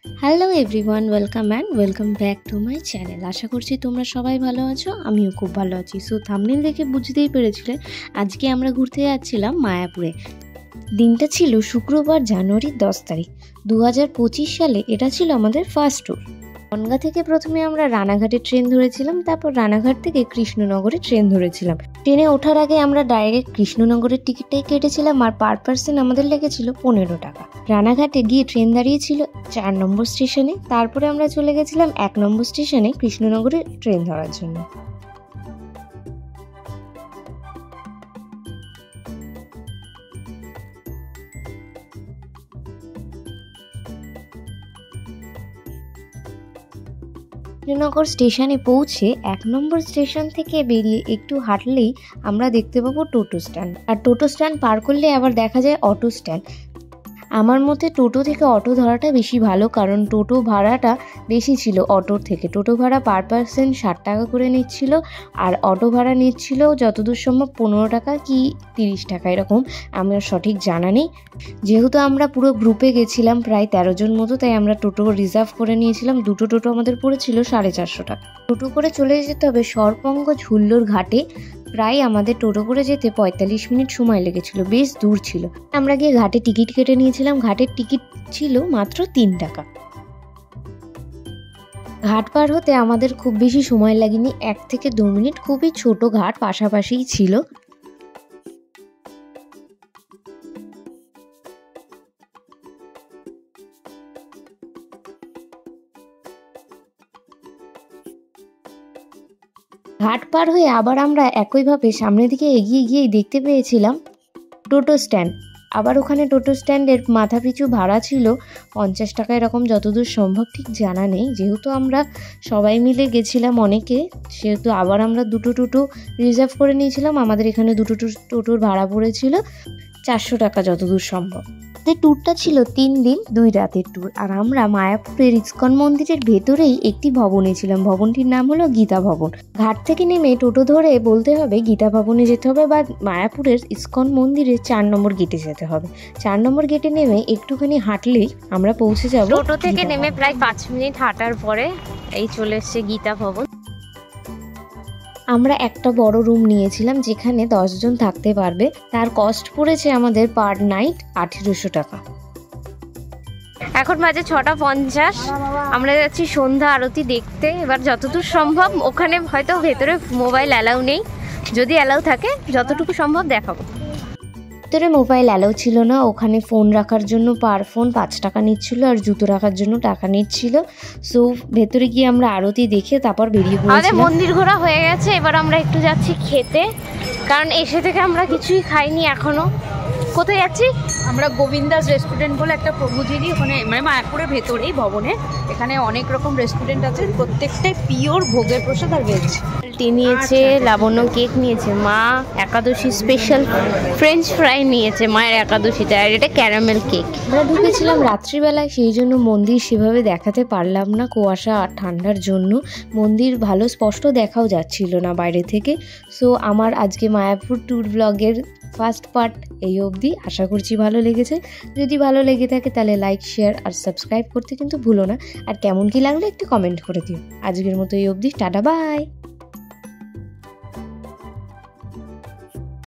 Hello everyone, welcome back to my channel. আশা করছি তোমরা সবাই ভালো আছো, আমিও খুব ভালো আছি। সো থাম্বনেল দেখে বুঝতেই পেরেছিলে আজকে আমরা ঘুরতে যাচ্ছিলাম মায়াপুরে। দিনটা ছিল শুক্রবার, জানুয়ারির 10 তারিখ 2025 সালে। এটা ছিল আমাদের ফার্স্ট ট্যুর। বনগাঁ থেকে প্রথমে আমরা রানাঘাটে ট্রেন ধরেছিলাম, তারপর রানাঘাট থেকে কৃষ্ণনগরে ট্রেন ধরেছিলাম। ট্রেনে ওঠার আগে আমরা ডাইরেক্ট কৃষ্ণনগরের টিকিটটাই কেটেছিলাম, আর পার পার্সন আমাদের লেগেছিল 15 টাকা। রানাঘাটে গিয়ে ট্রেন দাঁড়িয়েছিল 4 নম্বর স্টেশনে, তারপরে আমরা চলে গেছিলাম 1 নম্বর স্টেশনে কৃষ্ণনগরে ট্রেন ধরার জন্য। কৃষ্ণনগর স্টেশনে পৌঁছে 1 নম্বর স্টেশন থেকে বেরিয়ে একটু হাঁটলেই আমরা দেখতে পাবো টোটো স্ট্যান্ড, আর টোটো স্ট্যান্ড পার করলে আবার দেখা যায় অটো স্ট্যান্ড। আমার মতে টোটো থেকে অটো ধরাটা বেশি ভালো, কারণ টোটো ভাড়াটা বেশি ছিল অটোর থেকে। টোটো ভাড়া পার পার্সন 60 টাকা করে নিচ্ছিল, আর অটো ভাড়া নিচ্ছিল যতদূর সম্ভব 15 টাকা কি 30 টাকা এরকম, আমার সঠিক জানা নেই। যেহেতু আমরা পুরো গ্রুপে গেছিলাম প্রায় 13 জন মতো, তাই আমরা টোটো রিজার্ভ করে নিয়েছিলাম। দুটো টোটো আমাদের পড়েছিল 450 টাকা। টোটো করে চলে যেতে হবে সরপঙ্গজ হুল্লোর ঘাটে। প্রায় আমাদের টোটো করে যেতে 45 মিনিট সময় লেগেছিল, বেশ দূর ছিল। আমরা গিয়ে ঘাটে টিকিট কেটে নিয়েছিলাম। ঘাটের টিকিট ছিল মাত্র 3 টাকা। ঘাট পার হতে আমাদের খুব বেশি সময় লাগেনি, 1 থেকে 2 মিনিট। খুবই ছোট ঘাট, পাশাপাশিই ছিল। ঘাট পার হয়ে আবার আমরা একইভাবে সামনের দিকে এগিয়ে গিয়েই দেখতে পেয়েছিলাম টোটো স্ট্যান্ড। আবার ওখানে টোটো স্ট্যান্ডের মাথা পিছু ভাড়া ছিল 50 টাকা এরকম, যতদূর সম্ভব ঠিক জানা নেই। যেহেতু আমরা সবাই মিলে গেছিলাম অনেকে, সেহেতু আবার আমরা দুটো টোটো রিজার্ভ করে নিয়েছিলাম। আমাদের এখানে দুটো টোটোর ভাড়া পড়েছিল 400 টাকা যতদূর সম্ভব। ট্যুরটা ছিল 3 দিন 2 রাতের ট্যুর। আর আমরা মায়াপুরের ইসকন মন্দিরের ভেতরেই একটি ভবনে ছিলাম। ভবনটির নাম হলো গীতা ভবন। ঘাট থেকে নেমে টোটো ধরে বলতে হবে গীতা ভবনে যেতে হবে, বা মায়াপুরের ইসকন মন্দিরের 4 নম্বর গেটে যেতে হবে। 4 নম্বর গেটে নেমে একটুখানি হাঁটলেই আমরা পৌঁছে যাব। টোটো থেকে নেমে প্রায় 5 মিনিট হাঁটার পরে এই চলে এসছে গীতা ভবন। আমরা একটা বড় রুম নিয়েছিলাম যেখানে 10 জন থাকতে পারবে। তার কস্ট পড়েছে আমাদের পার নাইট 1800 টাকা। এখন বাজে 6:50। আমরা যাচ্ছি সন্ধ্যা আরতি দেখতে। এবার যতদূর সম্ভব, ওখানে হয়তো ভেতরে মোবাইল অ্যালাউ নেই, যদি অ্যালাউ থাকে যতটুকু সম্ভব দেখাবো। ভেতরে মোবাইল অ্যালাউ ছিল না। ওখানে ফোন রাখার জন্য পার ফোন 5 টাকা নিচ্ছিল, আর জুতো রাখার জন্য টাকা নিচ্ছিল। সো ভেতরে গিয়ে আমরা আরতি দেখে তারপর বেরিয়ে পড়েছিলাম। আমাদের মন্দির ঘোরা হয়ে গেছে, এবার আমরা একটু যাচ্ছি খেতে, কারণ এসে থেকে আমরা কিছুই খাইনি এখনো। কোথায় যাচ্ছি আমরা? গোবিন্দাস রেস্টুরেন্ট বলে একটা প্রভুজিরই ওখানে, মানে মায়াপুরের ভেতরেই ভবনে। এখানে অনেক রকম রেস্টুরেন্ট আছে, প্রত্যেকটাই পিওর ভোগের প্রসাদ আর ভেজ। টি নিয়েছে, লাবণ্য কেক নিয়েছে, মা একাদশী স্পেশাল ফ্রেঞ্চ ফ্রাই নিয়েছে মায়ের একাদশীতে, আর এটা ক্যারামেল কেক। আমরা ঢুকেছিলাম রাত্রিবেলায়, সেই জন্য মন্দির সেভাবে দেখাতে পারলাম না, কুয়াশা আর ঠান্ডার জন্য মন্দির ভালো স্পষ্ট দেখাও যাচ্ছিল না বাইরে থেকে। সো আমার আজকে মায়াপুর ট্যুর ব্লগের ফার্স্ট পার্ট এই অবধি। আশা করছি ভালো লেগেছে। যদি ভালো লেগে থাকে তাহলে লাইক, শেয়ার আর সাবস্ক্রাইব করতে কিন্তু ভুলো না। আর কেমন কি লাগলো একটু কমেন্ট করে দিও। আজকের মতো এই অবধি, টাটা, বাই।